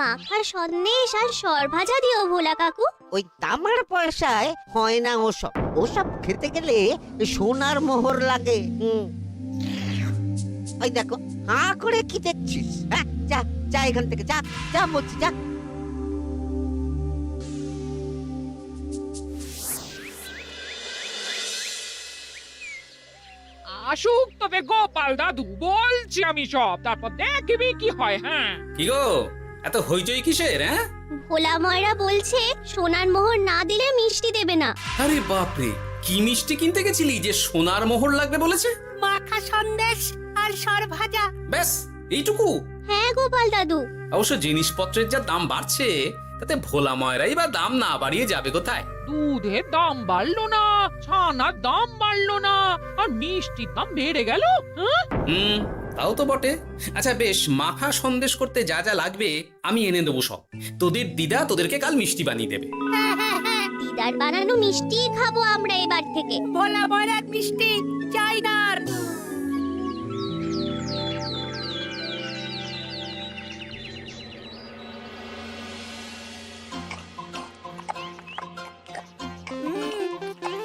মাখা সন্দেশ আর সরভাজা দিও ভোলা কাকু। ওই তামার পয়সায় হয় না ওসব। ওসব খেতে গেলে সোনার মোহর লাগে। ওই দেখো, হাঁ করে কি দেখছিস? হ্যাঁ, যা যা এখান থেকে, যা যা বলছি, যা। আসুক তবে গোপাল দাদু, বলছি আমি সব, তারপর দেখবি কি হয়। হ্যাঁ, কি গো, এত হইচই কিসের? হ্যাঁ, ভোলা ময়রা বলছে সোনার মোহর না দিলে মিষ্টি দেবে না। আরে বাপরে, কি মিষ্টি কিনতে গেছিলি যে সোনার মোহর লাগবে বলেছে? মাখা সন্দেশ আর সরভাজা। ব্যাস এইটুকু? হ্যাঁ গোপাল দাদু। অবশ্য জিনিসপত্রের যা দাম বাড়ছে, তাতে ভোলা ময়রাই বা দাম না বাড়িয়ে যাবে কোথায়? দুধের দাম বাড়লো না, ছানার দাম বাড়লো না, আর মিষ্টির দাম বেড়ে গেল। হ্যাঁ, তাও তো বটে। আচ্ছা বেশ, মাখা সন্দেশ করতে যা যা লাগবে আমি এনে দেবো সব। তোদের দিদা তোদেরকে কাল মিষ্টি বানিয়ে দেবে। দিদার বানানো মিষ্টি খাবো আমরা এবার থেকে। ভোলা ময়রার মিষ্টি চাই না আর।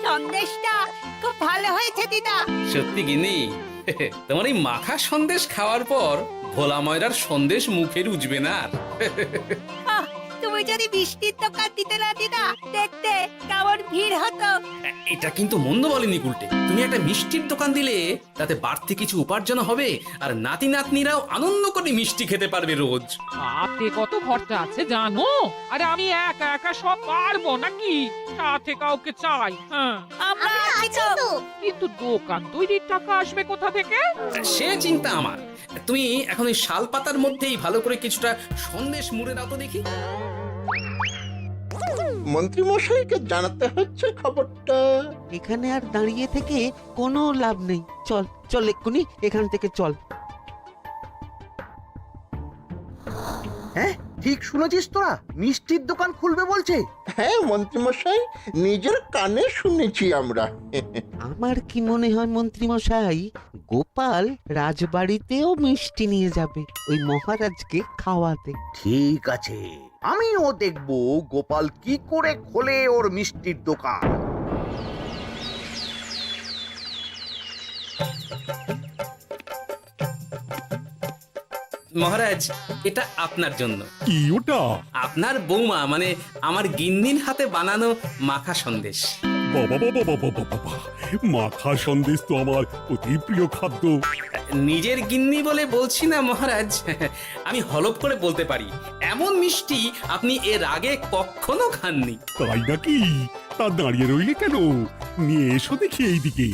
সন্দেশটা খুব ভালো হয়েছে দিদা। সত্যি গিনি, তোমার এই মাখা সন্দেশ খাওয়ার পর ভোলা ময়রার সন্দেশ মুখে রুজবে না আর। আহ, তুমি যদি মিষ্টির দোকান দিতে না দিদা, দেখতে কেমন ভিড় হতো। এটা কিন্তু মন্দ বলেনি গুলটে। তুমি একটা মিষ্টির দোকান দিলে তাতে বাড়তি কিছু উপার্জন হবে, আর নাতি নাতনিরাও আনন্দ করে মিষ্টি খেতে পারবে রোজ। হাতে কত খরচা আছে জানো? আরে আমি একা একা সব পারবো নাকি? সাথে কাউকে চাই। হ্যাঁ, আমরা আমরা আছি আছি তো। তো। কিন্তু দোকান তৈরির টাকা আসবে কোথা থেকে? সে চিন্তা আমার। তুমি এখন এই শাল পাতার মধ্যেই ভালো করে কিছুটা সন্দেশ মুড়ে দাও তো দেখি। মন্ত্রী মশাইকে জানাতে হচ্ছে খবরটা। এখানে আর দাঁড়িয়ে থেকে কোনো লাভ নেই। চল চল, এক্ষুনি এখান থেকে চল। হ্যাঁ, ঠিক শুনেছিস তোরা, মিষ্টির দোকান খুলবে বলছে। হ্যাঁ মন্ত্রী মশাই, নিজের কানে শুনেছি আমরা। আমার কি মনে হয় মন্ত্রী মশাই, গোপাল রাজবাড়িতেও মিষ্টি নিয়ে যাবে ওই মহারাজকে খাওয়াতে। ঠিক আছে, আমিও দেখবো গোপাল কি করে খোলে ওর মিষ্টির দোকান। মহারাজ, এটা আপনার জন্য। কি ওটা? আপনার বৌমা মানে আমার গিন্নির হাতে বানানো মাখা সন্দেশ। বাবা বাবা বাবা বাবা, মাখা সন্দেশ তো আমার অতি প্রিয় খাদ্য। নিজের গিন্নি বলে বলছি না মহারাজ, আমি হলপ করে বলতে পারি এমন মিষ্টি আপনি এর আগে কখনো খাননি। তাই নাকি? তা দাঁড়িয়ে রইলে কেন? নিয়ে এসো দেখি এইদিকে।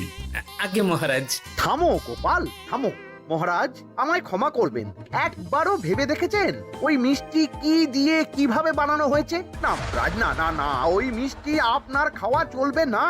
আগে মহারাজ। থামো গোপাল, থামো। মহারাজ, আমায় ক্ষমা করবেন, একবারও ভেবে দেখেছেন ওই মিষ্টি কি দিয়ে কিভাবে বানানো হয়েছে? না মহারাজ, না না না, ওই মিষ্টি আপনার খাওয়া চলবে না।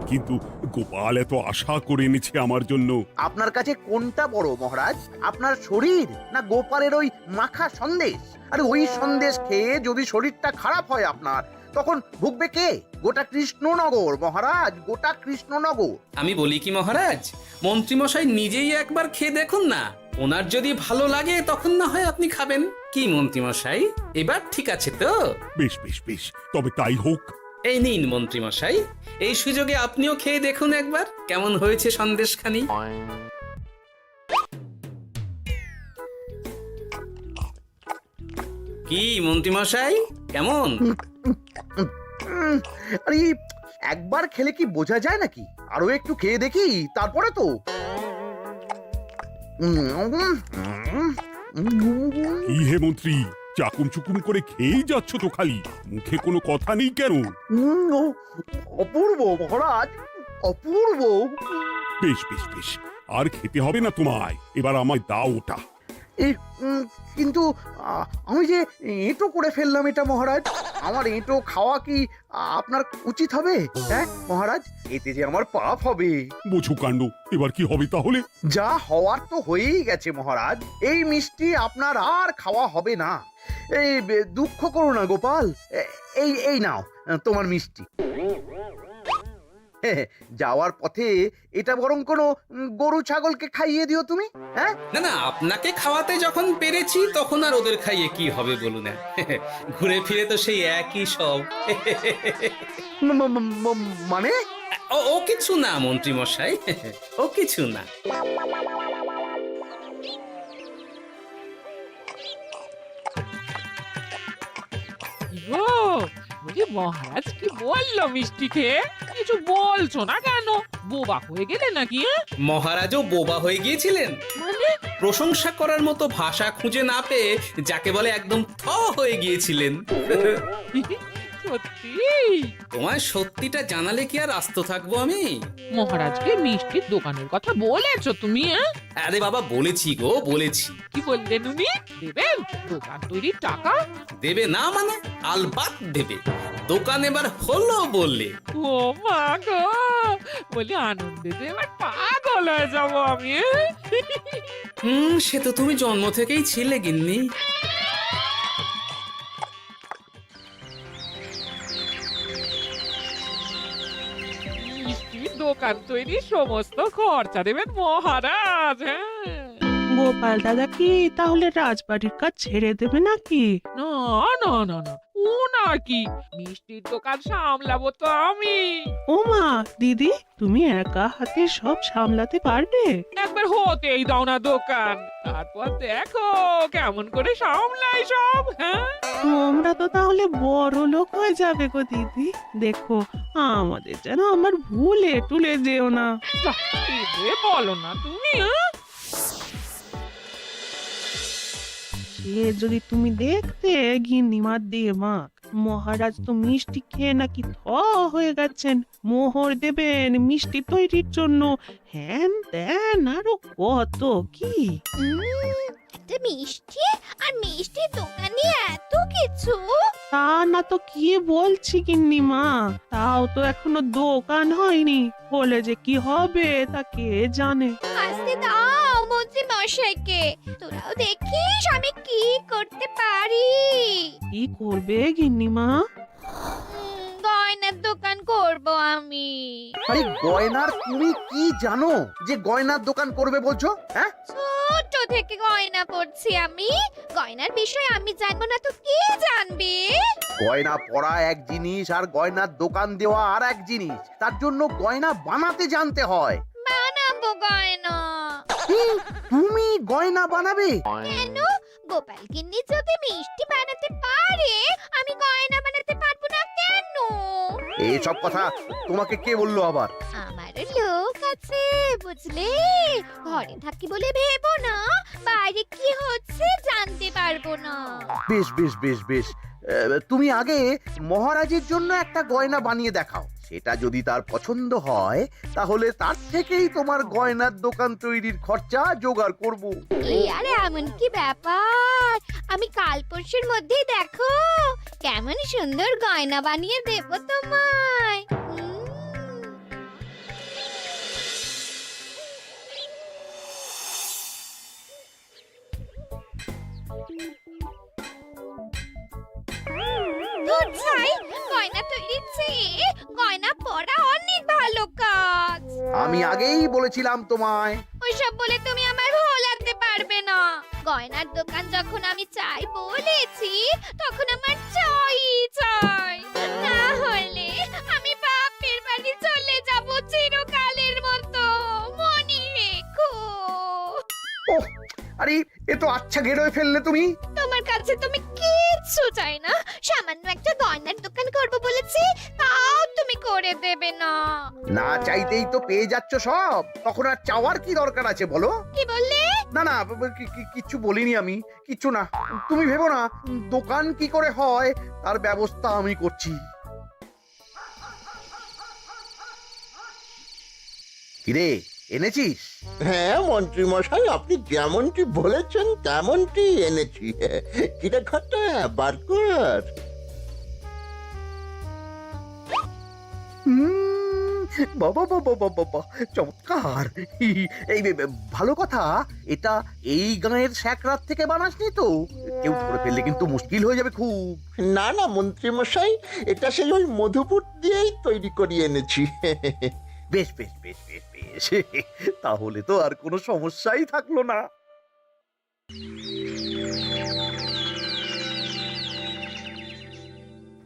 কিন্তু গোপাল এত আশা করে এনেছে আমার জন্য। আপনার কাছে কোনটা বড় মহারাজ, আপনার শরীর না গোপালের ওই মাখা সন্দেশ? আর ওই সন্দেশ খেয়ে যদি শরীরটা খারাপ হয় আপনার, তখন ভুগবে কে? গোটা কৃষ্ণনগর মহারাজ, গোটা কৃষ্ণনগর। আমি বলি কি মহারাজ, মন্ত্রীমশাই নিজেই একবার খেয়ে দেখুন না। ওনার যদি ভালো লাগে তখন না হয় আপনি খাবেন। কি মন্ত্রীমশাই, এবার ঠিক আছে তো? বেশ বেশ বেশ, তবে তাই হোক। এই নিন মন্ত্রীমশাই, এই সুযোগে আপনিও খেয়ে দেখুন একবার কেমন হয়েছে সন্দেশখানি। কি মন্ত্রীমশাই, কেমন? আরে একবার খেলে কি বোঝা যায় নাকি? আরো একটু খেয়ে দেখি তারপরে তো। কি হে মন্ত্রী, চাকুম চুকুম করে খেয়েই যাচ্ছ তো খালি, মুখে কোনো কথা নেই কেন? অপূর্ব মহারাজ, অপূর্ব। বেশ বেশ বেশ, আর খেতে হবে না তোমায়, এবার আমায় দাও ওটা। কিন্তু আমি যে এঁটো করে ফেললাম এটা মহারাজ, আমার এঁটো খাওয়া কি আপনার উচিত হবে? হ্যাঁ মহারাজ, এতে যে আমার পাপ হবে। বোঝো কাণ্ড, এবার কি হবে তাহলে? যা হওয়ার তো হয়েই গেছে মহারাজ, এই মিষ্টি আপনার আর খাওয়া হবে না। এই দুঃখ করো না গোপাল, এই এই নাও তোমার মিষ্টি। যাওয়ার পথে এটা বরং কোনো গরু ছাগলকে খাইয়ে দিও তুমি। হ্যাঁ, না না, আপনাকে খাওয়াতে যখন পেরেছি তখন আর ওদের খাইয়ে কি হবে বলুন না। ঘুরে ফিরে তো সেই একই সব। মানে ও কিছু না মন্ত্রী মশাই, ও কিছু না। গো, বলি মহারাজ কি বললো মিষ্টি খেয়ে? কিছু বলছো না কেন? বোবা হয়ে গেলে নাকি? মহারাজও বোবা হয়ে গিয়েছিলেন? মানে প্রশংসা করার মতো ভাষা খুঁজে না পেয়ে যাকে বলে একদম থ হয়ে গিয়েছিলেন। সত্যি? তোমার সত্যিটা জানালে কি আর আস্ত থাকবো আমি? মহারাজকে মিষ্টির দোকানের কথা বলেছো তুমি? আরে বাবা, বলেছি গো, বলেছি। কি বললেন উনি? দেবেন দোকান তৈরির টাকা? দেবে না মানে? আলবাত দেবে। দোকান এবার হলো বললে। ও মা গো, বলি আনন্দে যে এবার পাগল হয়ে যাবো আমি। সে তো তুমি জন্ম থেকেই ছিলে গিন্নি। মিষ্টির দোকান তৈরির সমস্ত খরচা দেবেন মহারাজ। হ্যাঁ, গোপাল দাদা কি তাহলে রাজবাড়ির কাজ ছেড়ে দেবে নাকি? না না না না, ও নাকি, মিষ্টির দোকান সামলাবো তো আমি। ওমা দিদি, তুমি একা হাতে সব সামলাতে পারবে? একবার হতেই দাও না দোকান, তারপর দেখো কেমন করে সামলাই সব। হ্যাঁ, তোমরা তো তাহলে বড় লোক হয়ে যাবে গো দিদি। দেখো আমাদের যেন আমার ভুলে টুলে যেও না। যা, এ বলো না তুমি। হ্যাঁ? সে যদি তুমি দেখতে গিন্নিমার দিয়ে মাক, মহারাজ তো মিষ্টি খেয়ে নাকি থ হয়ে গেছেন। মোহর দেবেন মিষ্টি তৈরির জন্য, হ্যান ত্যান আরো কত কি। একটা মিষ্টি আর মিষ্টির দোকানে এত কিছু। তা না তো কি বলছি গিন্নিমা, তাও তো এখনো দোকান হয়নি, বলে যে কি হবে তা কে জানে। আসতে দাও মন্ত্রী মশাইকে, তোরাও দেখিস আমি কি করতে পারি। কি করবে গিন্নিমা? গয়নার দোকান করব আমি। আরে গয়নার তুমি কি জানো যে গয়নার দোকান করবে বলছো? হ্যাঁ, ছোট থেকে গয়না পড়ছি আমি, গয়নার বিষয় আমি জানবো না তো কে জানবে? গয়না পরা এক জিনিস আর গয়নার দোকান দেওয়া আর এক জিনিস। তার জন্য গয়না বানাতে জানতে হয়। বানাবো গয়না। তুমি গয়না বানাবে? কেন? গোপাল গিন্নি যদি মিষ্টি বানাতে পারে, আমি গয়না বানাতে পারবো না কেন? এইসব কথা তোমাকে কে বললো আবার? আমার লোক আছে বুঝলে, ঘরে থাকি বলে ভেবো না, বাইরে কি হচ্ছে জানতে পারবো না। বেশ বেশ বেশ বেশ, তুমি আগে মহারাজের জন্য একটা গয়না বানিয়ে দেখাও। সেটা যদি তার পছন্দ হয় তাহলে তার থেকেই তোমার গয়নার দোকান তৈরির খরচা জোগাড় করব। এই আরে এমন কি ব্যাপার, আমি কাল পরশুর মধ্যেই দেখো কেমন সুন্দর গয়না বানিয়ে দেব তোমায়। দুধ ছাই, গয়না তৈরির চেয়ে গয়না পরা অনেক ভালো কাজ। আমি আগেই বলেছিলাম তোমায়। ওইসব বলে তুমি আমার ভোলাতে পারবে না। গয়নার দোকান যখন আমি চাই বলেছি, তখন আমার চাই চাই, না হলে আমি বাপের বাড়ি চলে যাব চিরকালের মতো, মনে রেখো। ওহ, আরে এ তো আচ্ছা গেড়ে ফেললে তুমি। তোমার কাছে তুমি কিচ্ছু চাই না, সামান্য একটা গয়নার দোকান করব বলেছি, তাও তুমি করে দেবে না। না চাইতেই তো পেয়ে যাচ্ছ সব, তখন আর চাওয়ার কি দরকার আছে বলো? কি বললে? না না, কিচ্ছু বলিনি আমি, কিচ্ছু না। তুমি ভেবো না, দোকান কি করে হয় তার ব্যবস্থা আমি করছি। কিরে, এনেছিস? হ্যাঁ মন্ত্রী মশাই, আপনি যেমনটি বলেছেন তেমনটি এনেছি। কিরে ঘটা, বার কর। বাবা বাবা বাবা বাবা, চমৎকার। এই ভালো কথা, এটা এই গাঁয়ের স্যাকরাত থেকে বানাসনি তো? কেউ ধরে ফেললে কিন্তু মুশকিল হয়ে যাবে খুব। না না মন্ত্রী মশাই, এটা সেই ওই মধুপুর দিয়েই তৈরি করিয়ে এনেছি। বেশ বেশ বেশ বেশ বেশ, তাহলে তো আর কোনো সমস্যাই থাকলো না।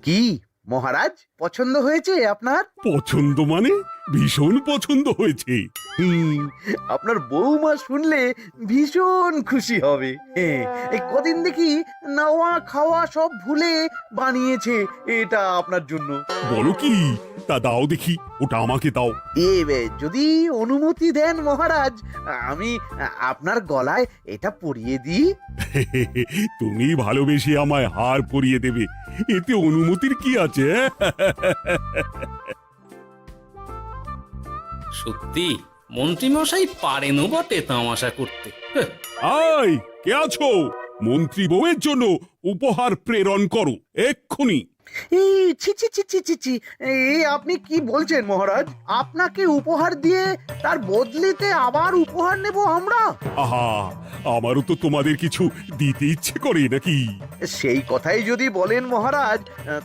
কি মহারাজ, পছন্দ হয়েছে আপনার? পছন্দ মানে ভীষণ পছন্দ হয়েছে। আপনার বৌমা শুনলে ভীষণ খুশি হবে। এই কদিন দেখি নাওয়া খাওয়া সব ভুলে বানিয়েছে এটা আপনার জন্য। বলো কি, তা দাও দেখি, ওটা আমাকে দাও। যদি অনুমতি দেন মহারাজ, আমি আপনার গলায় এটা পরিয়ে দিই। তুমি ভালোবেসে আমায় হার পরিয়ে দেবে, এতে অনুমতির কি আছে? সত্যি মন্ত্রীমশাই পারেনও বটে তামাশা করতে। হ্যাঁ, আয়, কে আছো? মন্ত্রী বউয়ের জন্য উপহার প্রেরণ করো এক্ষুনি। এই ছি ছি ছি ছি ছি ছি, এই আপনি কি বলছেন মহারাজ? আপনাকে উপহার দিয়ে তার বদলেতে আবার উপহার নেব আমরা? আহা, আমারও তো তোমাদের কিছু দিতে ইচ্ছে করে নাকি? সেই কথাই যদি বলেন মহারাজ,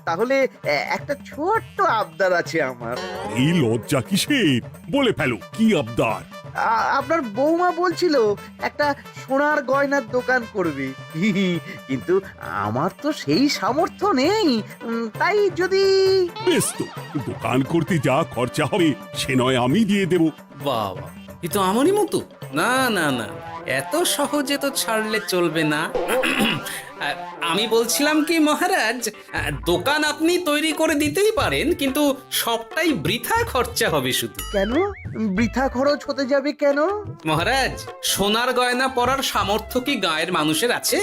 তাহলে একটা ছোট্ট আবদার আছে আমার। এই লজ্জা কিসের? বলে ফেলো, কি আবদার? আপনার বৌমা বলছিল একটা সোনার গয়নার দোকান করবে, কিন্তু আমার তো সেই সামর্থ্য নেই। তাই যদি... বেশ তো, দোকান করতে যা খরচা হবে সে নয় আমি দিয়ে দেব। বাবা, এ তো আমারই মতো। না না না, এত সহজে তো ছাড়লে চলবে না। আমি বলছিলাম কি মহারাজ, দোকান আপনি তৈরি করে দিতেই পারেন, কিন্তু সবটাই বৃথা খরচা হবে শুধু। কেন বৃথা খরচ হতে যাবে কেন? মহারাজ, সোনার গয়না পরার সামর্থ্য কি গায়ের মানুষের আছে?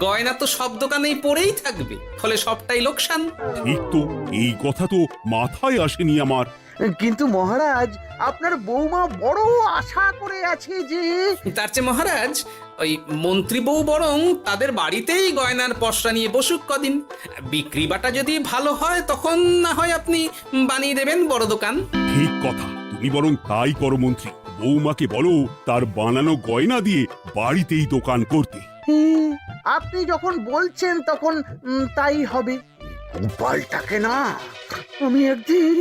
গয়না তো সব দোকানেই পড়েই থাকবে, ফলে সবটাই লোকসান। ঠিক তো, এই কথা তো মাথায় আসেনি আমার। কিন্তু মহারাজ, আপনার বৌমা বড় আশা করে আছে যে... তার চেয়ে মহারাজ, ওই মন্ত্রী বউ বরং তাদের বাড়িতেই গয়নার পসরা নিয়ে বসুক কদিন। বিক্রি বাটা যদি ভালো হয় তখন না হয় আপনি বানিয়ে দেবেন বড় দোকান। ঠিক কথা, তুমি বরং তাই করো মন্ত্রী। বৌমাকে বলো তার বানানো গয়না দিয়ে বাড়িতেই দোকান করতে। আপনি যখন বলছেন তখন তাই হবে। গোপালটাকে না আমি একদিন...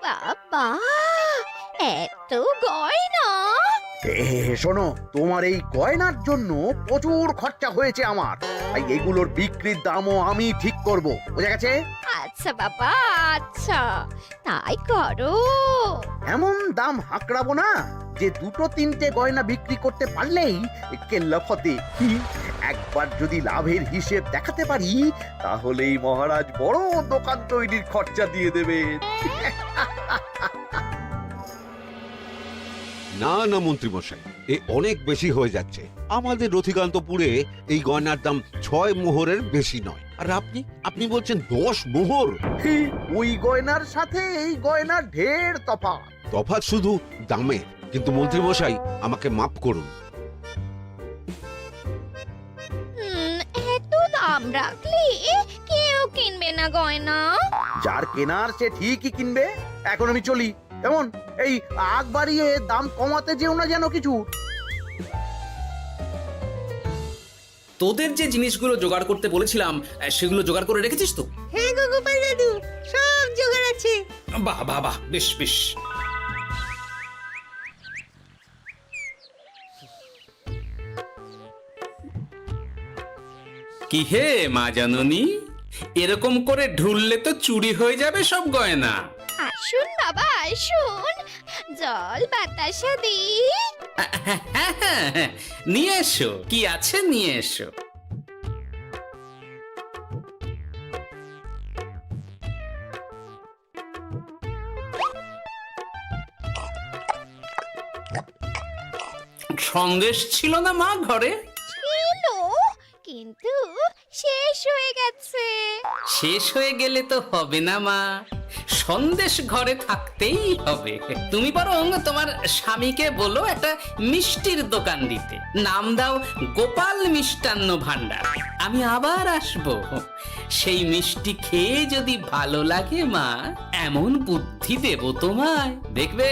বাবা, এত গয়না! শোনো, তোমার এই গয়নার জন্য প্রচুর খরচা হয়েছে আমার, তাই এগুলোর বিক্রির দামও আমি ঠিক করব, বুঝা গেছে? আচ্ছা বাবা, আচ্ছা, তাই করো। এমন দাম হাঁকড়াবো না যে দুটো তিনটে গয়না বিক্রি করতে পারলেই কেল্লা ফতে। একবার যদি লাভের হিসেব দেখাতে পারি, তাহলেই মহারাজ বড় দোকান তৈরির খরচা দিয়ে দেবেন। না না মন্ত্রী মশাই, এ অনেক বেশি হয়ে যাচ্ছে। আমাদের রথিকান্তপুরে এই গয়নার দাম 6 মোহরের বেশি নয়, আর আপনি বলছেন 10 মোহর? ওই গয়নার সাথে এই গয়নার ঢের তফাৎ। তফাৎ শুধু দামে? কিন্তু মন্ত্রী মশাই, আমাকে মাফ করুন। এত দাম রাখলে কেউ কিনবে না গয়না। যার কেনার সে ঠিকই কিনবে। এখন আমি চলি। কেমন, এই আগ বাড়িয়ে দাম কমাতে যেও না যেন কিছু। তোদের যে জিনিসগুলো জোগাড় করতে বলেছিলাম সেগুলো জোগাড় করে রেখেছিস তো? হ্যাঁ গো গোপাল দাদু, সব জোগাড় আছে। বাহ বাহ বাহ, বেশ বেশ। কি হে মা জাননী, এরকম করে ঢুললে তো চুরি হয়ে যাবে সব গয়না। আসুন বাবা, আসুন, জল বাতাসা দিই। নিয়ে এসো, কি আছে নিয়ে এসো। সন্দেশ ছিল না মা ঘরে? ছিল, কিন্তু শেষ হয়ে গেছে। শেষ হয়ে গেলে তো হবে না মা, সন্দেশ ঘরে থাকতেই হবে। তুমি বরং তোমার স্বামীকে বলো একটা মিষ্টির দোকান দিতে, নাম দাও গোপাল মিষ্টান্ন ভান্ডার। আমি আবার আসবো, সেই মিষ্টি খেয়ে যদি ভালো লাগে মা, এমন বুদ্ধি দেব তোমায়, দেখবে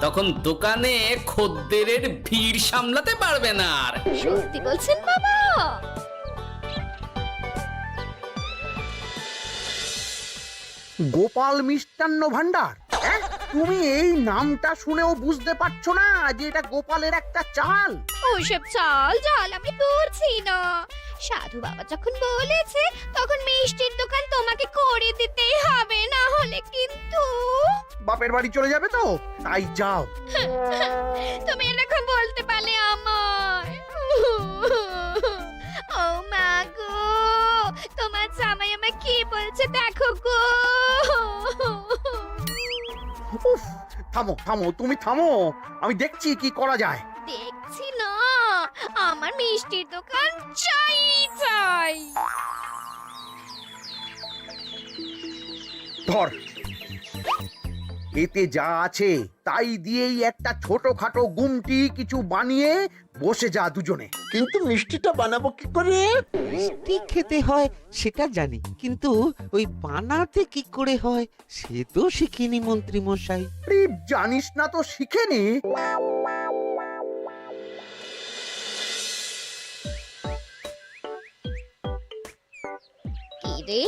তখন দোকানে খদ্দেরের ভিড় সামলাতে পারবে না আর। সত্যি বলছেন বাবা? গোপাল মিষ্টান্ন ভান্ডার, হ্যাঁ? তুমি এই নামটা শুনেও বুঝতে পারছো না যে এটা গোপালের একটা চাল? ওইসব চাল ডাল আমি বুঝছি না। সাধু বাবা যখন বলেছে তখন মিষ্টির দোকান তোমাকে করে দিতেই হবে, না হলে কিন্তু বাপের বাড়ি চলে যাবে তো, তাই যাও। তুমি এরকম বলতে পারলে আমার। ও মা গো, তোমার জামাই আমায় কি বলছে দেখো গো। উফ, থামো থামো, তুমি থামো, আমি দেখছি কি করা যায়। দেখছি না, আমার মিষ্টির দোকান চাই চাই। ধর, এতে যা আছে তাই দিয়েই একটা ছোটখাটো গুমটি কিছু বানিয়ে বসে যা দুজনে। কিন্তু মিষ্টিটা বানাবো কি করে? মিষ্টি খেতে হয় সেটা জানি, কিন্তু ওই বানাতে কি করে হয় সে তো শিখিনি মন্ত্রী মশাই। আরে, জানিস না তো শিখে নে। কি রে,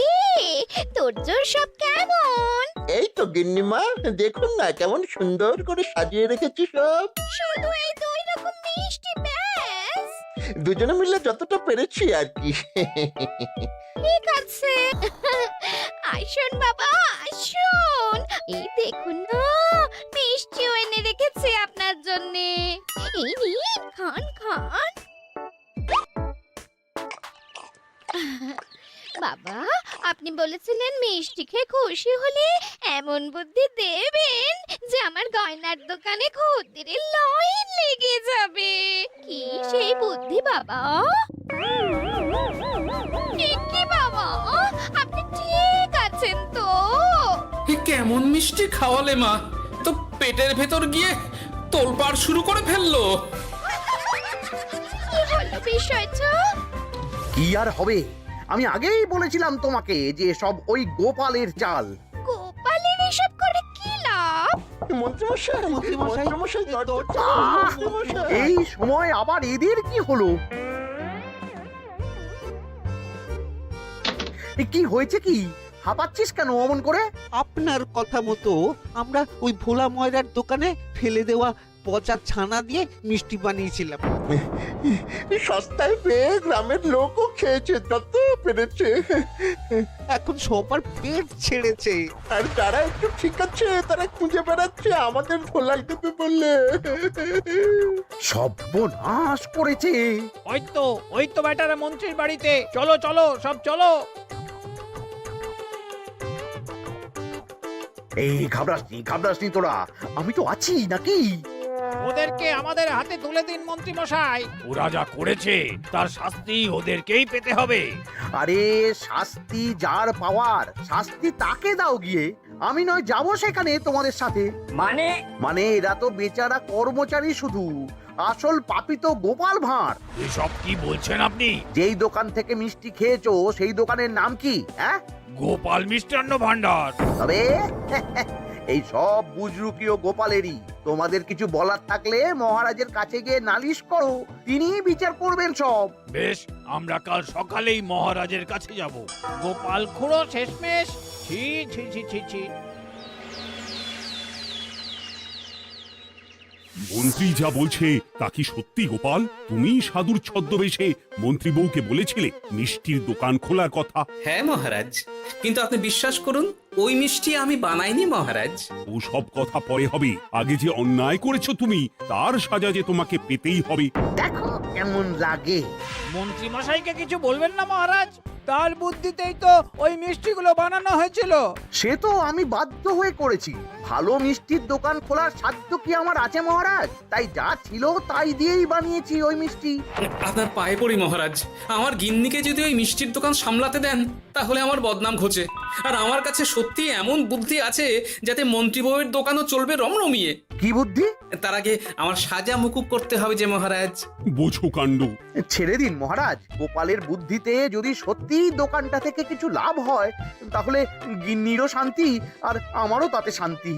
তোর জোর সব কেমন? এই তো গিন্নিমা, দেখুন না কেমন সুন্দর করে সাজিয়ে রেখেছি সব। শুধু এই দুই রকম মিষ্টি ব্যাস? দুজনে মিলে যতটা পেরেছি আর কি। ঠিক আছে, আসুন বাবা আসুন, এই দেখুন না মিষ্টিও এনে রেখেছি আপনার জন্যে। এই নিন, খান খান। বাবা, আপনি বলেছিলেন মিষ্টি খেয়ে খুশি হলে এমন বুদ্ধি দেবেন যে আমার গয়নার দোকানে খদ্দেরের লাইন লেগে যাবে। কি সেই বুদ্ধি বাবা? ঠিক কি বাবা, আপনি ঠিক আছেন তো? এ কেমন মিষ্টি খাওয়ালে মা, তো পেটের ভেতর গিয়ে তোলপাড় শুরু করে ফেললো। কি হলো বিষয়টা? কি আর হবে, আমি আগেই বলেছিলাম তোমাকে যে সব ওই গোপালের চাল। গোপালের এসব করে কি লাভ? মন্ত্রীমশাই, মন্ত্রীমশাই, মন্ত্রীমশাই, দরজা মন্ত্রীমশাই। এই সময় আবার এদের কি হলো? এ কি হয়েছে কি? হাঁপাচ্ছিস কেন অমন করে? আপনার কথা মতো আমরা ওই ভোলা ময়রার দোকানে ফেলে দেওয়া পচা ছানা দিয়ে মিষ্টি বানিয়েছিলাম। সস্তায় পেয়ে গ্রামের লোকও খেয়েছে যত পেরেছে। এখন সবার পেট ছেড়েছে। আর যারা একটু ঠিক আছে তারা খুঁজে বেড়াচ্ছে আমাদের ভোলাই দেবে বললে। সর্বনাশ করেছে। ওই তো বেটারা মন্ত্রীর বাড়িতে, চলো চলো সব চলো। এই ঘাবড়াসনি তোরা, আমি তো আছি নাকি? ওদেরকে আমাদের হাতে তুলে দিন মন্ত্রী মশাই। ওরা যা করেছে তার শাস্তি ওদেরকেই পেতে হবে। আরে শাস্তি যার পাওয়ার, শাস্তি তাকে দাও গিয়ে। আমি নয় যাবো সেখানে তোমাদের সাথে। মানে এরা তো বেচারা কর্মচারী শুধু, আসল পাপী তো গোপাল ভাঁড়। এসব কি বলছেন আপনি? যেই দোকান থেকে মিষ্টি খেয়েছো সেই দোকানের নাম কি? হ্যাঁ, গোপাল মিষ্টান্ন ভান্ডার। তবে এই সব বুজরুকিও গোপালেরই। তোমাদের কিছু বলার থাকলে মহারাজের কাছে গিয়ে নালিশ করো, তিনিই বিচার করবেন সব। বেশ, আমরা কাল সকালেই মহারাজের কাছে যাব। গোপাল খুড়ো শেষমেশ। ছি ছি ছি ছি ছি। মন্ত্রী যা বলছে তা কি সত্যি গোপাল? তুমি সাধুর ছদ্মবেশে মন্ত্রী বউকে বলেছিলে মিষ্টির দোকান খোলার কথা? হ্যাঁ মহারাজ, কিন্তু আপনি বিশ্বাস করুন ওই মিষ্টি আমি বানাইনি মহারাজ। ও সব কথা পরে হবে, আগে যে অন্যায় করেছো তুমি তার সাজা যে তোমাকে পেতেই হবে। দেখো কেমন লাগে। মন্ত্রী মশাইকে কিছু বলবেন না মহারাজ? তার বুদ্ধিতেই তো ওই মিষ্টিগুলো বানানো হয়েছিল। সে তো আমি বাধ্য হয়ে করেছি। ভালো মিষ্টির দোকান খোলার সাধ্য কি আমার আছে মহারাজ? তাই যা ছিল তাই দিয়েই বানিয়েছি ওই মিষ্টি। আপনার পায়ে পড়ি মহারাজ, আমার গিন্নিকে যদি ওই মিষ্টির দোকান সামলাতে দেন তাহলে আমার বদনাম ঘোচে। আর আমার কাছে সত্যি এমন বুদ্ধি আছে যাতে মন্ত্রী বউয়ের দোকানও চলবে রমরমিয়ে। কি বুদ্ধি? তার আগে আমার সাজা মুকুব করতে হবে যে মহারাজ। বোঝো কাণ্ড। ছেড়ে দিন মহারাজ, গোপালের বুদ্ধিতে যদি সত্যি দোকানটা থেকে কিছু লাভ হয় তাহলে গিন্নিরও শান্তি আর আমারও তাতে শান্তি।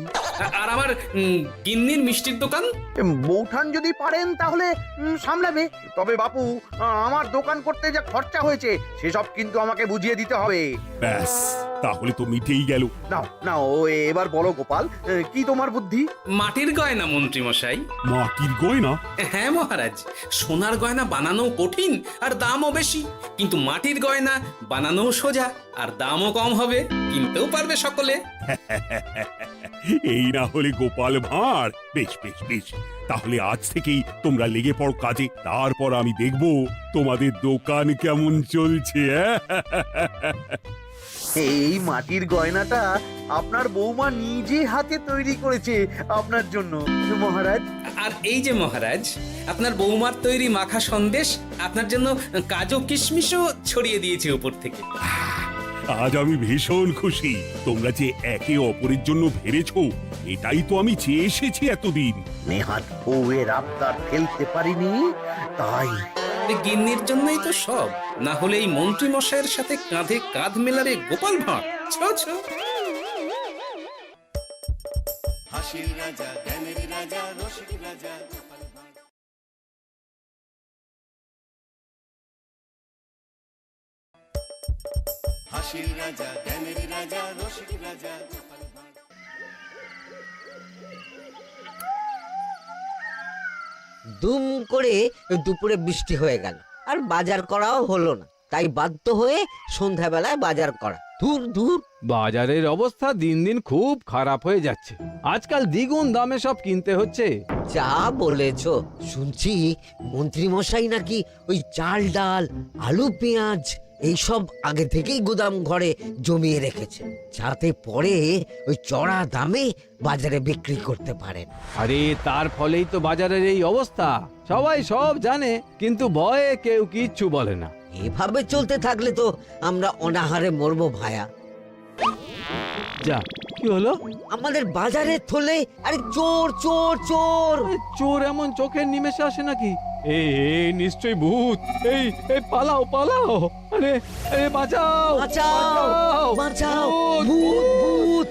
আর আমার গিন্নির মিষ্টির দোকান? বৌঠান যদি পারেন তাহলে সামলাবে। তবে বাপু, আমার দোকান করতে যা খরচা হয়েছে সেসব কিন্তু আমাকে বুঝিয়ে দিতে হবে। ব্যাস, তাহলে তো মিটেই গেল। নাও নাও, এবার বলো গোপাল, কি তোমার বুদ্ধি? মাটির গয়না মন্ত্রী মশাই। মাটির গয়না? হ্যাঁ মহারাজ, সোনার গয়না বানানো কঠিন আর দামও বেশি, কিন্তু মাটির গয়না বানানো সোজা আর দামও কম হবে, কিনতেও পারবে সকলে। এই না হলে গোপাল ভাঁড়। বেশ বেশ বেশ, তাহলে আজ থেকেই তোমরা লেগে পড়ো কাজে, তারপর আমি দেখব তোমাদের দোকান কেমন চলছে। এই মাটির গয়নাটা আপনার বৌমা নিজে হাতে তৈরি করেছে আপনার জন্য মহারাজ। আর এই যে মহারাজ, আপনার বৌমার তৈরি মাখা সন্দেশ আপনার জন্য কাজু কিশমিশও ছড়িয়ে দিয়েছে উপর থেকে। আজ আমি ভীষণ খুশি। তোমরা যে একে অপরের জন্য ভেবেছো, এটাই তো আমি চেয়ে এসেছি এতদিন। নেহাত বউয়ের আবদার ফেলতে পারিনি, তাই গিন্নির জন্যই তো সব, না হলে এই মন্ত্রী মশাইয়ের সাথে কাঁধে কাঁধ মেলারে গোপাল ভাঁড়। ছো ছো। হাসির রাজা, জ্ঞানের রাজা, রসিক রাজা। হাসির রাজা, জ্ঞানের রাজা, রসিক রাজা। দুম করে দুপুরে বৃষ্টি হয়ে গেল, আর বাজার করাও হলো না। তাই বাধ্য হয়ে সন্ধ্যাবেলায় বাজার করা। দূর দূর বাজারের অবস্থা দিন দিন খুব খারাপ হয়ে যাচ্ছে। আজকাল দ্বিগুণ দামে সব কিনতে হচ্ছে। যা বলেছো, শুনছি মন্ত্রী মশাই নাকি ওই চাল ডাল আলু পেঁয়াজ এইসব আগে থেকেই গোদাম ঘরে জমিয়ে রেখেছে, যাতে পরে ওই চড়া দামে বাজারে বিক্রি করতে পারেন। আরে তার ফলেই তো বাজারের এই অবস্থা। সবাই সব জানে, কিন্তু ভয়ে কেউ কিচ্ছু বলে না। এভাবে চলতে থাকলে তো আমরা অনাহারে মরবো ভায়া। যা, কি হলো? আমাদের বাজারের থলে আরে চোর চোর চোর। চোর এমন চোখের নিমেষে আসে নাকি? এই নিশ্চয়ই ভূত। এই পালাও পালাও। আরে আরে বাঁচাও বাঁচাও বাঁচাও, ভূত ভূত।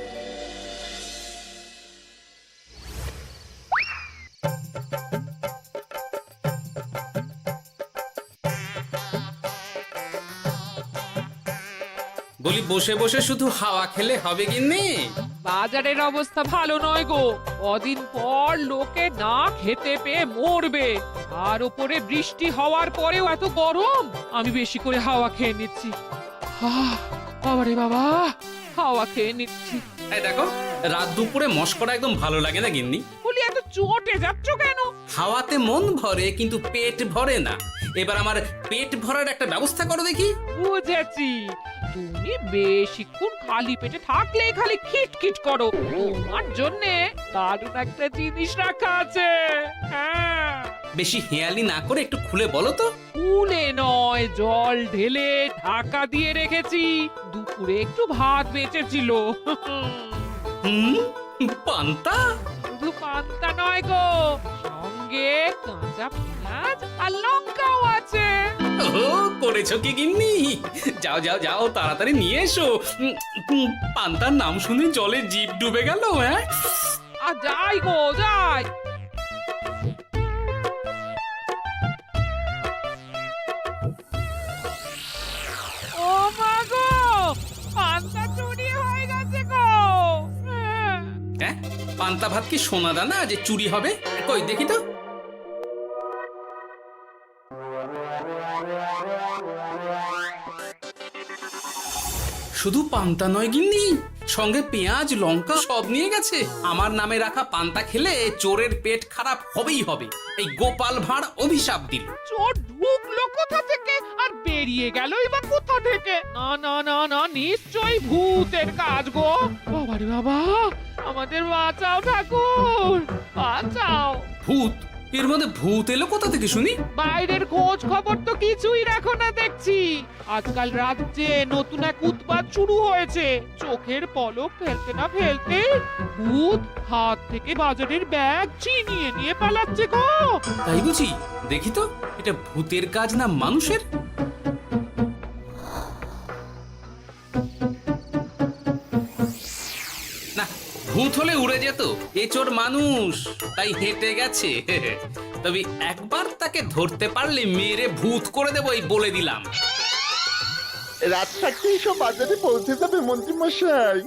বলি বসে বসে শুধু হাওয়া খেলে হবে গিন্নি? বাজারের অবস্থা ভালো নয় গো। কদিন পর লোকে না খেতে পেয়ে মরবে, আর উপরে বৃষ্টি হওয়ার পরেও এত গরম। আমি বেশি করে হাওয়া খেয়ে নিচ্ছি। বাবারে বাবা, হাওয়া খেয়ে নিচ্ছি। এই দেখো, রাত দুপুরে মস্করা একদম ভালো লাগে না গিন্নি। বলি এত চটে যাচ্ছ কেন? হাওয়াতে মন ভরে কিন্তু পেট ভরে না। এবার আমার পেট ভরার একটা ব্যবস্থা করো দেখি। বুঝেছি, তুমি বেশিক্ষণ খালি পেটে থাকলে খালি খিটখিট করো। তোমার জন্যে দারুণ একটা জিনিস রাখা আছে। হ্যাঁ, বেশি হেয়ালি না করে একটু খুলে বলো তো। খুলে নয়, জল ঢেলে ঢাকা দিয়ে রেখেছি। দুপুরে একটু ভাত বেঁচেছিল। পান্তা? শুধু পান্তা নয় গো, সঙ্গে কাঁচা পেঁয়াজ আর লঙ্কাও আছে। ও, করেছো কি গিন্নি? যাও যাও যাও, তাড়াতাড়ি নিয়ে এসো। পান্তার নাম শুনে জলে জিভ ডুবে গেল। হ্যাঁ, আর যাই গো যাই। ও মা গো, পান্তা চুরি হয়ে গেছে গো। হ্যাঁ, পান্তা ভাত কি সোনা দানা যে চুরি হবে? কই দেখি তো। শুধু পান্তা নয় গিন্নি, সঙ্গে পেঁয়াজ লঙ্কা সব নিয়ে গেছে। আমার নামে রাখা পান্তা খেলে চোরের পেট খারাপ হবেই হবে। এই গোপাল ভাঁড় অভিশাপ দিল। চোর ঢুকলো কোথা থেকে আর বেরিয়ে গেলই বা কোথা থেকে? না না না না, নিশ্চয়ই ভূতের কাজ গো। বাবারে বাবা, আমাদের বাঁচাও ঠাকুর, বাঁচাও। ভূত? এর মধ্যে ভূত এলো কোথা থেকে শুনি? বাইরের খোঁজ খবর তো কিছুই রাখো না দেখছি। আজকাল রাজ্যে নতুন এক উৎপাত শুরু হয়েছে। চোখের পলক ফেলতে না ফেলতে ভূত হাত থেকে বাজারের ব্যাগ ছিনিয়ে নিয়ে পালাচ্ছে গো। তাই বুঝি? দেখি তো, এটা ভূতের কাজ না মানুষের? না, ভূত হলে উড়ে যেত, এচোর মানুষ, তাই হেঁটে গেছে। তবে একবার তাকে ধরতে পারলে মেরে ভূত করে দেবো, এই বলে দিলাম। রাত থাকতেই সব বাজারে পৌঁছে যাবে মন্ত্রী মশাই।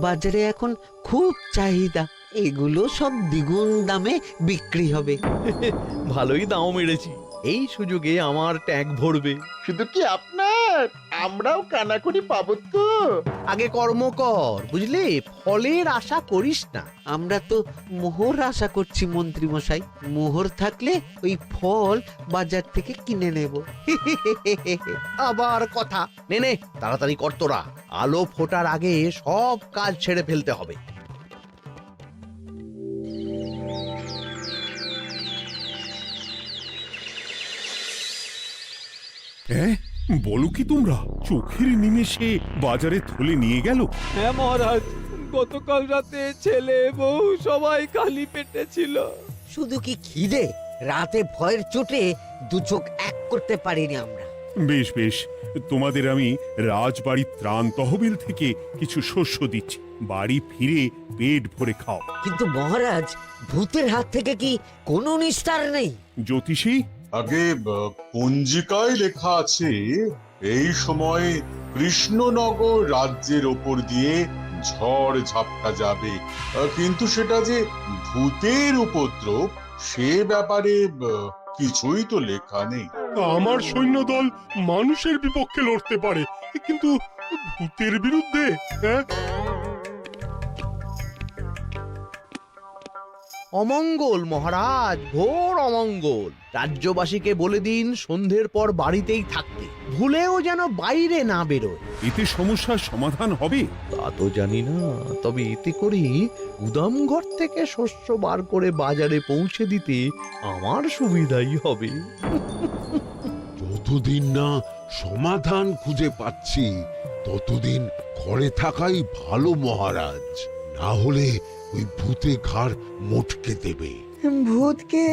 বাজারে এখন খুব চাহিদা, এগুলো সব দ্বিগুণ দামে বিক্রি হবে। ভালোই দাম মেরেছি, এই সুযোগে আমার ট্যাঙ্ক ভরবে। শুধু কি আপনার, আমরাও কানাকড়ি পাবো তো। আগে কর্ম কর, বুঝলি? ফলের আশা করিস না। আমরা তো মোহর আশা করছি মন্ত্রী মশাই, মোহর থাকলে ওই ফল বাজার থেকে কিনে নেব। আবার কথা, নে নে তাড়াতাড়ি কর তোরা, আলো ফোটার আগে সব কাজ ছেড়ে ফেলতে হবে। হ্যাঁ, বলো কি তোমরা? চোখের নিমেষে বাজারে থলে নিয়ে গেল? হ্যাঁ মহারাজ, গতকাল রাতে ছেলে বউ সবাই খালি পেটে ছিল। শুধু কি খিদে, রাতে ভয়ের চোটে দু চোখ এক করতে পারিনি আমরা। বেশ বেশ, তোমাদের আমি রাজবাড়ির ত্রাণ তহবিল থেকে কিছু শস্য দিচ্ছি, বাড়ি ফিরে পেট ভরে খাও। কিন্তু মহারাজ, ভূতের হাত থেকে কি কোনো নিস্তার নেই? জ্যোতিষী, আগে পঞ্জিকায় লেখা আছে এই সময় কৃষ্ণনগর রাজ্যের ওপর দিয়ে ঝড় ঝাপটা যাবে, কিন্তু সেটা যে ভূতের উপদ্রব সে ব্যাপারে কিছুই তো লেখা নেই। আমার সৈন্যদল মানুষের বিপক্ষে লড়তে পারে, কিন্তু ভূতের বিরুদ্ধে? হ্যাঁ, অমঙ্গল মহারাজ, ঘোর অমঙ্গল। রাজ্যবাসীকে বলে দিন সন্ধ্যের পর বাড়িতেই থাকতে, ভুলেও যেন বাইরে না বেরোয়। এতে সমস্যার সমাধান হবে? তা তো জানি না, তবে এতে করে গুদাম ঘর থেকে শস্য বার করে বাজারে পৌঁছে দিতে আমার সুবিধাই হবে। যতদিন না সমাধান খুঁজে পাচ্ছি ততদিন ঘরে থাকাই ভালো মহারাজ, না হলে ওই ভূতে ঘাড় মোটকে দেবে। ভূতকে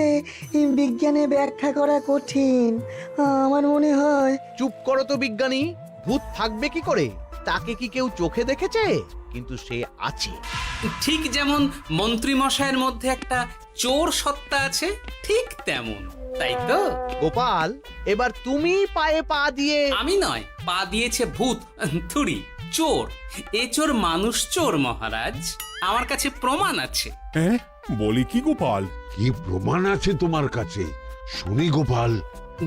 বিজ্ঞানে ব্যাখ্যা করা কঠিন, আমার মনে হয়। চুপ করো তো বিজ্ঞানী, ভূত থাকবে কি করে? তাকে কি কেউ চোখে দেখেছে? কিন্তু সে আছে। ঠিক যেমন মন্ত্রী মশাইয়ের মধ্যে একটা চোর সত্তা আছে, ঠিক তেমন, তাই তো? গোপাল, এবার তুমি পায়ে পা দিয়ে। আমি নয়, পা দিয়েছে ভূত, থুড়ি চোর। এ চোর মানুষ চোর মহারাজ, আমার কাছে প্রমাণ আছে। হ্যাঁ, বলে কি গোপাল? কি প্রমাণ আছে তোমার কাছে? শুনি গোপাল।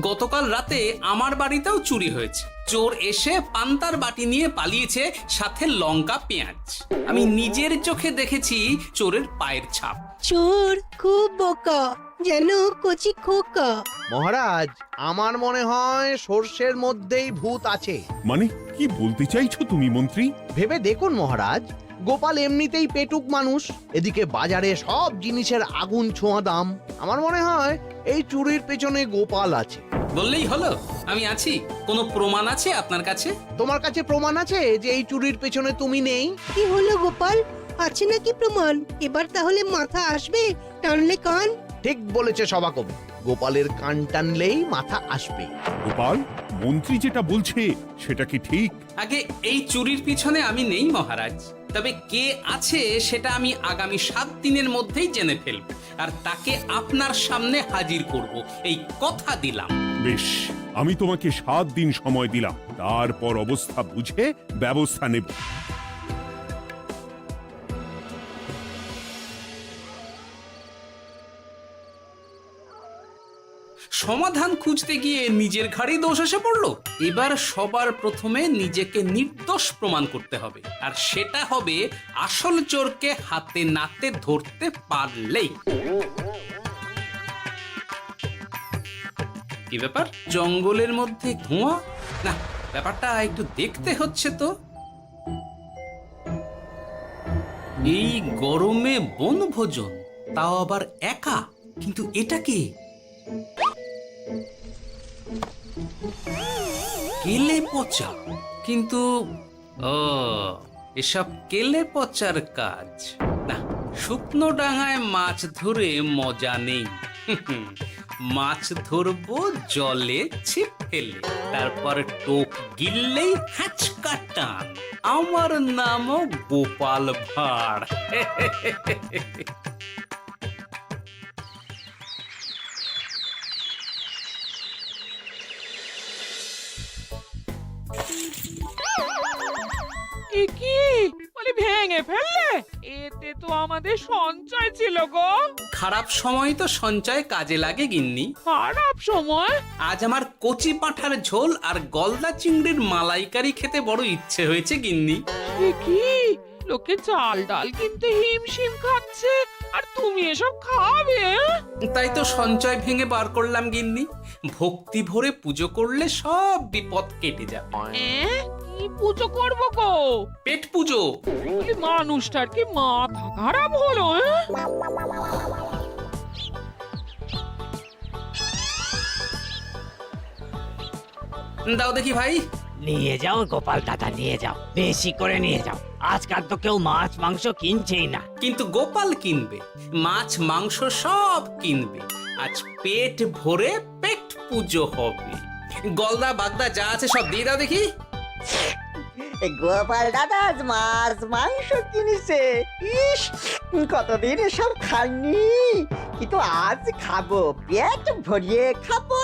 গতকাল রাতে আমার বাড়িতেও চুরি হয়েছে। চোর এসে পান্তার বাটি নিয়ে পালিয়েছে, সাথে লঙ্কা পেঁয়াজ। আমি নিজের চোখে দেখেছি চোরের পায়ের ছাপ। চোর খুব বোকা, যেন কচি খোকা। মহারাজ, আমার মনে হয় সর্ষের মধ্যেই ভূত আছে। মানে কি বলতে চাইছো তুমি মন্ত্রী? ভেবে দেখুন মহারাজ, গোপাল এমনিতেই পেটুক মানুষ, এদিকে বাজারে সব জিনিসের আগুন ছোঁয়া দাম। আমার মনে হয় এই চুরির পেছনে গোপাল আছে। বললেই হলো আমি আছি। কোনো প্রমাণ আছে আপনার কাছে? তোমার কাছে প্রমাণ আছে যে এই চুরির পেছনে তুমি নেই? কি হলো গোপাল, আছে নাকি প্রমাণ? এবার তাহলে মাথা আসবে, টানলে কান। ঠিক বলেছে সভাকবি, গোপালের কান টানলেই মাথা আসবে। গোপাল, মন্ত্রী যেটা বলছে সেটা কি ঠিক? আগে এই চুরির পিছনে আমি নেই মহারাজ, তবে কে আছে সেটা আমি আগামী 7 দিনের মধ্যেই জেনে ফেলব, আর তাকে আপনার সামনে হাজির করব, এই কথা দিলাম। বেশ, আমি তোমাকে 7 দিন সময় দিলাম, তারপর অবস্থা বুঝে ব্যবস্থা নেব। সমাধান খুঁজতে গিয়ে নিজের ঘাড়েই দোষ এসে পড়লো। এবার সবার প্রথমে নিজেকে নির্দোষ প্রমাণ করতে হবে, আর সেটা হবে আসল চোরকে হাতে নাতে ধরতে পারলেই। কি ব্যাপার, জঙ্গলের মধ্যে ধোঁয়া? না, ব্যাপারটা একটু দেখতে হচ্ছে তো। এই গরমে বনভোজন, তাও আবার একা। কিন্তু এটা কি? কেলে পচা। কিন্তু ও, এসব কেলে পচার কাজ না। শুকনো ডাঙায় মাছ ধরে মজা নেই। মাছ ধরবো জলে ছিপ ফেলে, তারপর টোপ গিললেই হ্যাচকা টান। আমার নামও গোপাল ভাঁড়। এ কি বলি, ভেঙে ফেললে? এতে তো আমাদের সঞ্চয় ছিল গো। খারাপ সময় তো সঞ্চয় কাজে লাগে গিন্নি। খারাপ সময়? আজ আমার কচি পাঁঠার ঝোল আর গলদা চিংড়ির মালাইকারি খেতে বড় ইচ্ছে হয়েছে গিন্নি। এ কি, লোকে চাল ডাল কিনতে হিমশিম খাচ্ছে, আর তুমি এসব খাবে? তাই তো সঞ্চয় ভেঙে বার করলাম গিন্নি। ভক্তি ভরে পুজো করলে সব বিপদ কেটে যাবে। কি পুজো করবো গো? পেট পুজো। বলি, মানুষটার কি মাথা খারাপ হলো? দাও দেখি ভাই। নিয়ে যাও গোপাল দাদা, নিয়ে যাও, বেশি করে নিয়ে যাও। আজকাল তো কেউ মাছ মাংস কিনছেই না। কিন্তু গোপাল কিনবে, মাছ মাংস সব কিনবে। আজ পেট ভরে পেট পুজো হবে। গলদা বাগদা যা আছে সব দিয়ে দাও দেখি। গোপাল দাদা আজ মাছ মাংস কিনেছে। ইস, কতদিন এসব খাইনি, কিন্তু আজ খাবো, পেট ভরিয়ে খাবো।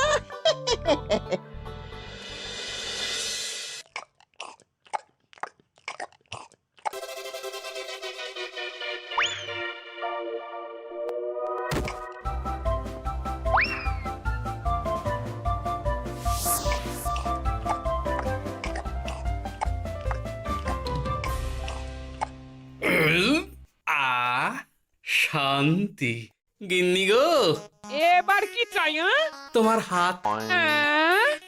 শান্তি। গিন্নি গো, এবার কি চাই? তোমার হাত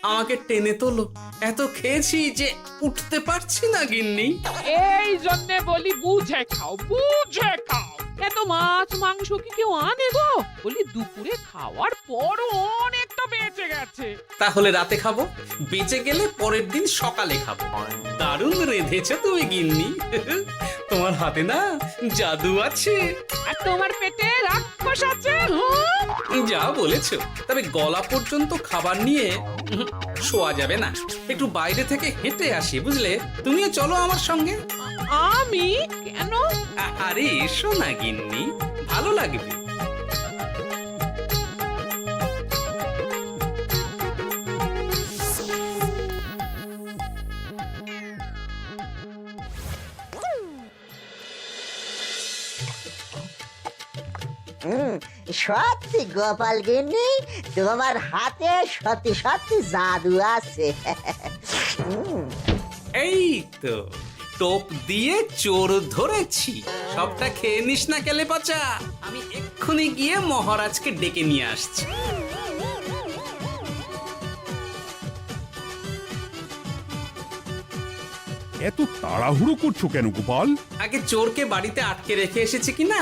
আমাকে টেনে তোলো। এত খেয়েছি যে উঠতে পারছি না গিন্নি। এই জন্যে বলি, বুঝে খাও, বুঝে খাও। এত মাছ মাংস কি কেউ আনে গো? বলি, দুপুরে খাওয়ার পরও অনেকটা বেঁচে গেছে। তাহলে রাতে খাবো, বেঁচে গেলে পরের দিন সকালে খাবো। দারুণ রেঁধেছো তুমি গিন্নি। তোমার হাতে না জাদু আছে। আর তোমার পেটে রাক্ষস আছে। যা বলেছো, তবে গলা পর্যন্ত খাবার নিয়ে শোয়া যাবে না। একটু বাইরে থেকে হেঁটে আসি, বুঝলে? তুমিও চলো আমার সঙ্গে। আমি কেন? আরে এসো না গিন্নি, ভালো লাগবে। সত্যি গোপাল গিন্নি, তোমার হাতে সত্যি সত্যি জাদু আছে। এই তো টোপ দিয়ে চোর ধরেছি। সবটা খেয়ে নিস না কেলে পচা। আমি এক্ষুনি গিয়ে মহারাজকে ডেকে নিয়ে আসছি। এত তাড়াহুড়ো করছো কেন গোপাল? আগে চোরকে বাড়িতে আটকে রেখে এসেছে কিনা,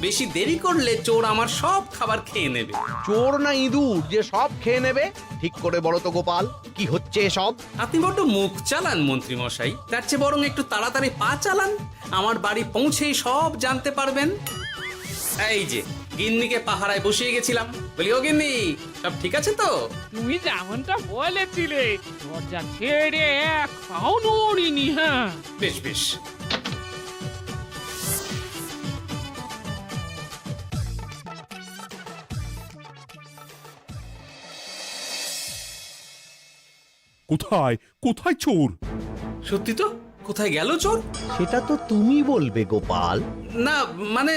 বেশি দেরি করলে চোর আমার সব খাবার খেয়ে নেবে। চোর না ইঁদুর যে সব খেয়ে নেবে? ঠিক করে বলো তো গোপাল, কি হচ্ছে এসব? আপনি বড্ড মুখ চালান মন্ত্রী মশাই। তার চেয়ে বরং একটু তাড়াতাড়ি পা চালান, আমার বাড়ি পৌঁছেই সব জানতে পারবেন। এই যে গিন্নিকে পাহারায় বসিয়ে গেছিলাম, বলি ও গিন্নি, সব ঠিক আছে তো? তুমি যেমনটা বলেছিলে, দরজা ছেড়ে এক পাও নড়িনি। হ্যাঁ, বেশ বেশ। কোথায় কোথায় চোর? সত্যি তো, কোথায় গেল চোর? সেটা তো তুমি বলবে গোপাল। না মানে,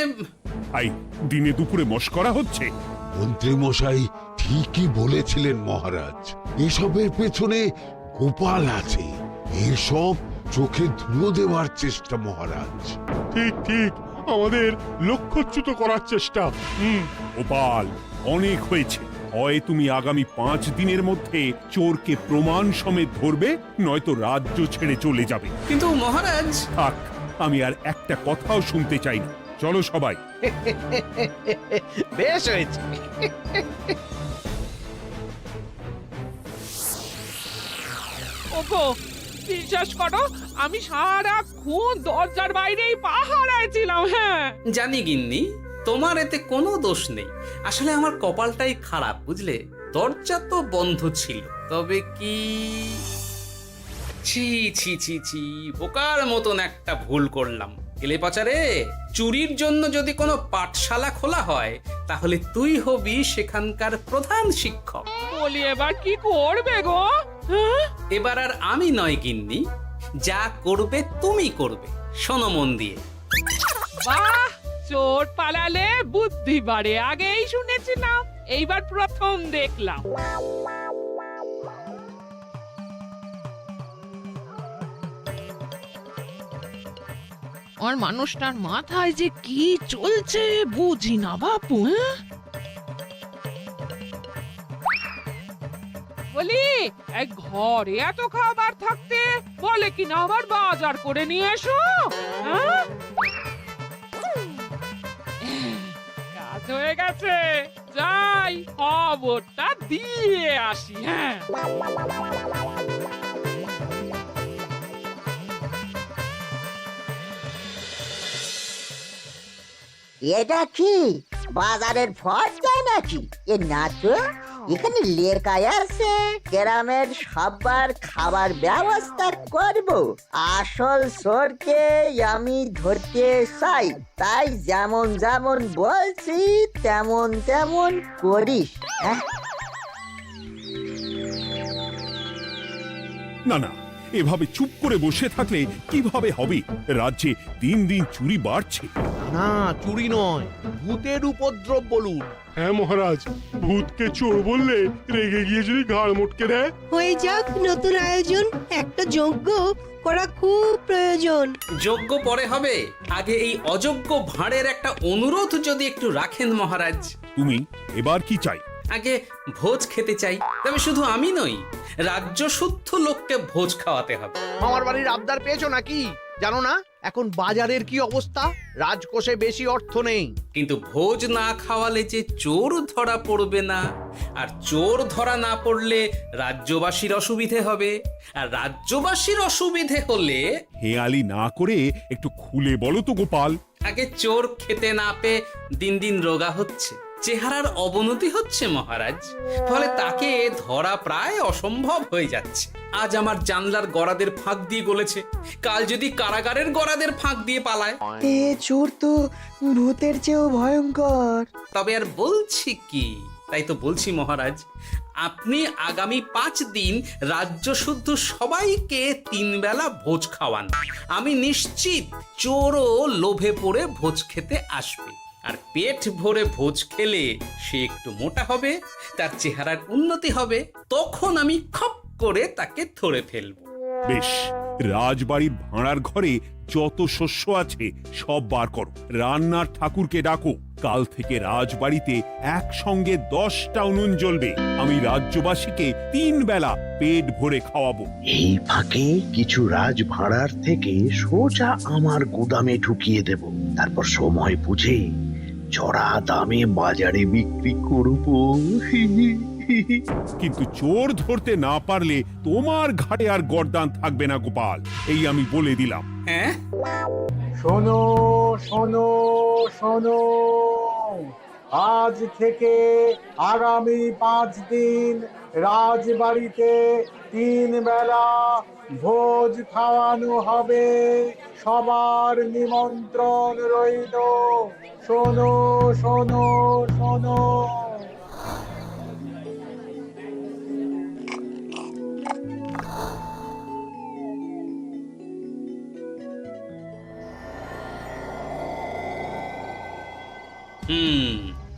আই দিনে দুপুরে মশকরা হচ্ছে। মন্ত্রী মশাই ঠিকই বলেছিলেন মহারাজ, এসবের পেছনে গোপাল আছে। এসব চোখে ধুলো দেওয়ার চেষ্টা মহারাজ। ঠিক ঠিক, আমাদের লক্ষ্যচ্যুত করার চেষ্টা। গোপাল, অনেক হয়েছে। হয় তুমি আগামী 5 দিনের মধ্যে চোরকে প্রমাণ সমেত ধরবে, নয়তো রাজ্য ছেড়ে চলে যাবে। কিন্তু মহারাজ, থাক, আমি আর একটা কথাও শুনতে চাই না। চলো সবাই। বেশ হয়েছে। ওগো, বিশ্বাস করো, আমি সারাক্ষণ দরজার বাইরেই পাহারায় ছিলাম। হ্যাঁ, জানি গিন্নি, তোমার এতে কোনো দোষ নেই। আসলে আমার কপালটাই খারাপ, বুঝলে? দরজা তো বন্ধ ছিল, তবে কি ছি ছি ছি ছি, বোকার মতন একটা ভুল করলাম। এলে পাচারে, চুরির জন্য যদি কোনো পাঠশালা খোলা হয়, তাহলে তুই হবি সেখানকার প্রধান শিক্ষক। বলি এবার কি করবে গো? হ্যাঁ? এবার আর আমি নয় গিন্নি, যা করবে তুমি করবে। শোনো মন দিয়ে। বাহ, চোর পালালে বুদ্ধি বাড়ে, আগেই শুনেছিলাম, এইবার প্রথম দেখলাম। আর মানুষটার মাথায় যে কি চলছে বুঝি না বাপু। হ্যাঁ, বলি এক ঘরে এত খাবার থাকতে বলে কিনা আবার বাজার করে নিয়ে এসো। হ্যাঁ, কাজ হয়ে গেছে, যাই খবরটা দিয়ে আসি। হ্যাঁ, এটা কি বাজারের ফর্দা নাকি? এ না তো, এখানে লেখাই আছে গ্রামের সবার খাবার ব্যবস্থা করব। আসল চোরকে আমি ধরতে চাই, তাই যেমন যেমন বলছি তেমন তেমন করিস। হ্যাঁ, না না, এভাবে চুপ করে বসে থাকলে কিভাবে হবে? রাজ্যে দিন দিন চুরি বাড়ছে। না, চুরি নয়, ভূতের উপদ্রব বলুন। হ্যাঁ মহারাজ, ভূতকে চোর বললে রেগে গিয়ে যদি ঘাড় মটকে দেয়। হয়ে যাক নতুন আয়োজন, একটা যজ্ঞ করা খুব প্রয়োজন। যোগ্য পরে হবে, আগে এই অযোগ্য ভাঁড়ের একটা অনুরোধ যদি একটু রাখেন মহারাজ। তুমি এবার কি চাই? আগে ভোজ খেতে চাই, তবে শুধু আমি নই, রাজ্য শুদ্ধ লোককে ভোজ খাওয়াতে হবে। আমার বাড়ির আবদার পেয়েছো নাকি? জানো না এখন বাজারের কি অবস্থা? রাজকোষে বেশি অর্থ নেই। কিন্তু ভোজ না খাওয়ালে যে চোর ধরা পড়বে না, আর চোর ধরা না পড়লে রাজ্যবাসীর অসুবিধে হবে, আর রাজ্যবাসীর অসুবিধে হলে হেয়ালি না করে একটু খুলে বলো তো গোপাল। আগে চোর খেতে না পেয়ে দিন দিন রোগা হচ্ছে, চেহারার অবনতি হচ্ছে মহারাজ, ফলে তাকে ধরা প্রায় অসম্ভব হয়ে যাচ্ছে। আজ আমার জানলার গড়াদের ফাঁক দিয়ে গলেছে, কাল যদি কারাগারের গড়াদের ফাঁক দিয়ে পালায়। এ চোর তো ভূতের চেয়েও ভয়ঙ্কর। তবে আর বলছি কি, তাই তো বলছি মহারাজ, আপনি আগামী 5 দিন রাজ্য শুদ্ধ সবাইকে 3 বেলা ভোজ খাওয়ান। আমি নিশ্চিত চোরও লোভে পড়ে ভোজ খেতে আসবে, আর পেট ভরে ভোজ খেলে সে একটু মোটা হবে, তার চেহারার উন্নতি হবে, তখন আমি খপ করে তাকে ধরে ফেলব। বেশ, রাজবাড়ির ভাঁড়ার ঘরে যত শস্য আছে সব বার করো, রান্নার ঠাকুরকে ডাকো। কাল থেকে রাজবাড়িতে একসঙ্গে 10টা উনুন জ্বলবে। আমি রাজ্যবাসীকে 3 বেলা পেট ভরে খাওয়াবো। এই ফাঁকে কিছু রাজ ভাড়ার থেকে সোজা আমার গুদামে ঢুকিয়ে দেব, তারপর সময় বুঝে চড়া দামে বাজারে বিক্রি করব। কিন্তু চোর ধরতে না পারলে তোমার ঘাটে আর গর্দান থাকবে না গোপাল, এই আমি বলে দিলাম। হ্যাঁ, শোনো শোনো শোনো, আজ থেকে আগামী 5 দিন রাজবাড়িতে 3 বেলা ভোজ খাওয়ানো হবে, সবার নিমন্ত্রণ রইল। শোনো শোনো শোনো।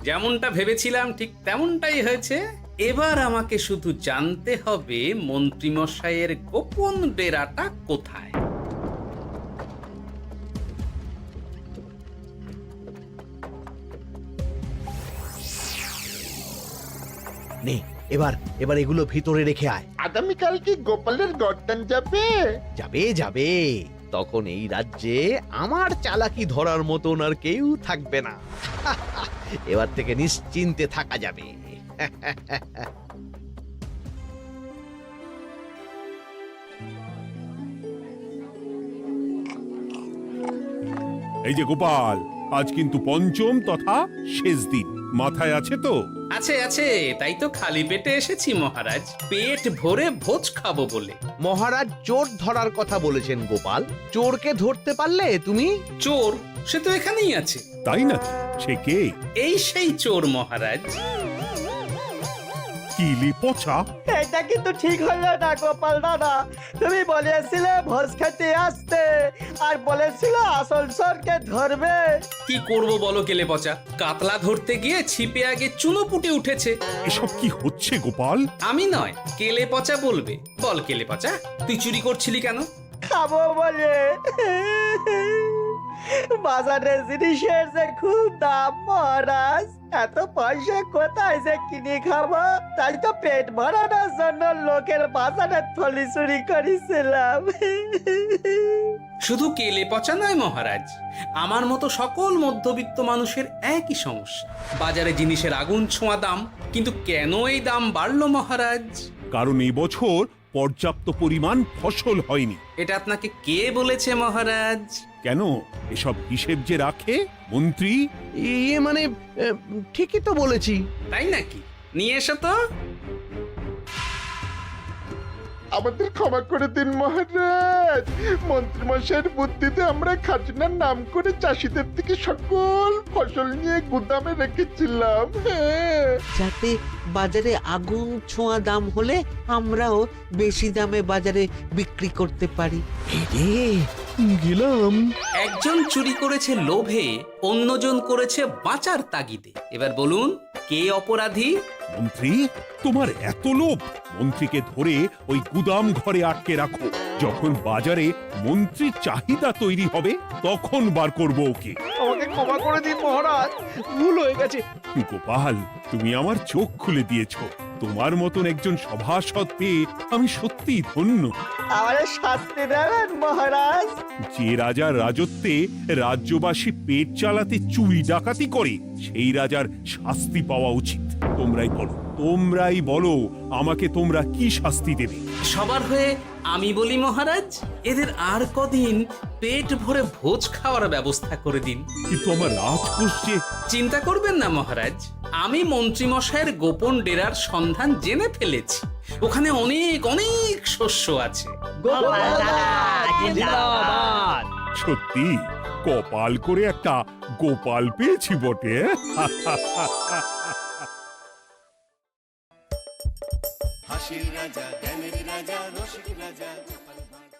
যেমনটা ভেবেছিলাম ঠিক তেমনটাই হয়েছে। এবার আমাকে শুধু জানতে হবে মন্ত্রীমশাইয়ের গোপন ডেরাটা কোথায়। নে এবার এবার এগুলো ভিতরে রেখে আয়। আগামীকাল কি গোপালের গর্দান যাবে? যাবে যাবে, তখন এই রাজ্যে আমার চালাকি ধরার মতন আর কেউ থাকবে না। এবার থেকে নিশ্চিন্তে থাকা যাবে। এই যে গোপাল, আজ কিন্তু পঞ্চম তথা শেষ দিন, মাথায় আছে তো? আছে আছে, তাই তো খালি পেটে এসেছি মহারাজ, পেট ভরে ভোজ খাবো বলে। মহারাজ চোর ধরার কথা বলেছেন গোপাল, চোরকে ধরতে পারলে তুমি? চোর সে তো এখানেই আছে। তাই নাকি? সে কে? এই সেই চোর মহারাজ। কিলি পচা! এটা কিন্তু ঠিক হলো না গোপাল দাদা। তুমি বলেছিলে ভোজ খেতে আসতে, আর বলেছিলে আসল চোরকে ধরবে। কি করব বলো কেলে পচা, কাতলা ধরতে গিয়ে ছিপে আগে চুনো পুটে উঠেছে। এসব কি হচ্ছে গোপাল? আমি নয়, কেলে পচা বলবে। বল কেলে পচা, তুই চুরি করছিলি কেন? খাবো বলে। বাজারে জিনিসের যে খুব দাম মহারাজ, এত পয়সা কোথায় যে কিনে খাবো, তাই তো পেট ভরানোর জন্য লোকের বাজারে থলি চুরি করেছিলাম। শুধু কেলে পচা নয় মহারাজ, আমার মতো সকল মধ্যবিত্ত মানুষের একই সমস্যা। বাজারে জিনিসের আগুন ছোঁয়া দাম, কিন্তু কেন এই দাম বাড়লো মহারাজ? কারণ এই বছর পর্যাপ্ত পরিমাণ ফসল হয়নি। এটা আপনাকে কে বলেছে মহারাজ? কেন, এসব হিসেব যে রাখে মন্ত্রী। ইয়ে মানে ঠিকই তো বলেছি। তাই নাকি? নিয়ে এসো তো। আমাদের ক্ষমা করে দিন মহারাজ, মন্ত্রীমশাইয়ের বুদ্ধিতে আমরা খাজনার নাম করে চাষিদের থেকে সকল ফসল নিয়ে গুদামে রেখেছিলাম। যাতে বাজারে আগুন ছোঁয়া দাম হলে আমরাও বেশি দামে বাজারে বিক্রি করতে পারি। গেলাম। একজন চুরি করেছে লোভে, অন্যজন করেছে বাঁচার তাগিদে। এবার বলুন কে অপরাধী? মন্ত্রী, তোমার এত লোভ! মন্ত্রীকে ধরে ওই গুদাম ঘরে আটকে রাখো। যখন বাজারে মন্ত্রীর চাহিদা তৈরি হবে তখন বার করবো ওকে। আমাকে ক্ষমা করে দিন মহারাজ, ভুল হয়ে গেছে। গোপাল, তুমি আমার চোখ খুলে দিয়েছো। তোমার মতন একজন সভাসদ পেয়ে আমি সত্যিই ধন্য। আমারে শাস্তি দেবেন মহারাজ? যে রাজার রাজত্বে রাজ্যবাসী পেট চালাতে চুরি ডাকাতি করে, সেই রাজার শাস্তি পাওয়া উচিত। তোমরাই বলো আমাকে তোমরা কি শাস্তি দেবে? সবার হয়ে আমি বলি মহারাজ, এদের আর কদিন পেট ভরে ভোজ খাওয়ার ব্যবস্থা করে দিন। কিন্তু আমার রাজকোষ যে... চিন্তা করবেন না মহারাজ, আমি মন্ত্রীমশাইয়ের গোপন ডেরার সন্ধান জেনে ফেলেছি। ওখানে অনেক অনেক শস্য আছে। সত্যি কপাল করে একটা গোপাল পেয়েছি বটে। হাসির রাজা জ্ঞানের রাজা রসিক রাজা গোপাল ভাঁড়।